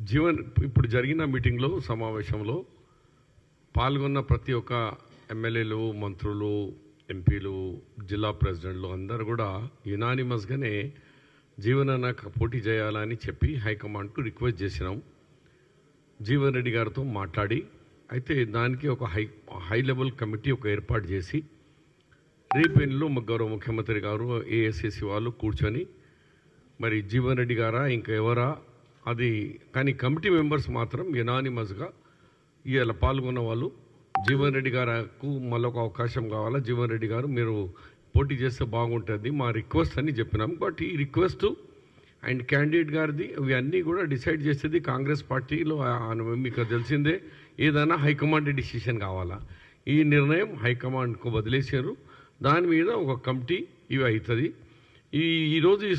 జీవన్ ఇప్పుడు జరిగిన మీటింగ్లో సమావేశంలో పాల్గొన్న ప్రతి ఒక్క ఎమ్మెల్యేలు, మంత్రులు, ఎంపీలు, జిల్లా ప్రెసిడెంట్లు అందరూ కూడా యునానిమస్గానే జీవన్ అన్న పోటీ చేయాలని చెప్పి హైకమాండ్కు రిక్వెస్ట్ చేసినాం. జీవన్ రెడ్డి గారితో మాట్లాడి అయితే దానికి ఒక హై లెవెల్ కమిటీ ఒక ఏర్పాటు చేసి రేపెన్లో గౌరవ ముఖ్యమంత్రి గారు, ఏఐసిసి వాళ్ళు కూర్చొని మరి జీవన్ రెడ్డి గారా ఇంకా ఎవరా అది కానీ కమిటీ మెంబర్స్ మాత్రం యునానిమస్గా ఇవాళ పాల్గొన్న వాళ్ళు జీవన్ రెడ్డి గారికి మళ్ళొక అవకాశం కావాలా, జీవన్ రెడ్డి గారు మీరు పోటీ చేస్తే బాగుంటుంది మా రిక్వెస్ట్ అని చెప్పినాం. బట్ ఈ రిక్వెస్ట్ అండ్ క్యాండిడేట్ గారిది ఇవన్నీ కూడా డిసైడ్ చేసేది కాంగ్రెస్ పార్టీలో. మీకు తెలిసిందే, ఏదైనా హైకమాండ్ డిసిషన్ కావాలా, ఈ నిర్ణయం హైకమాండ్కు వదిలేశారు. దాని మీద ఒక కమిటీ ఇవి అవుతుంది. ఈరోజు ఈ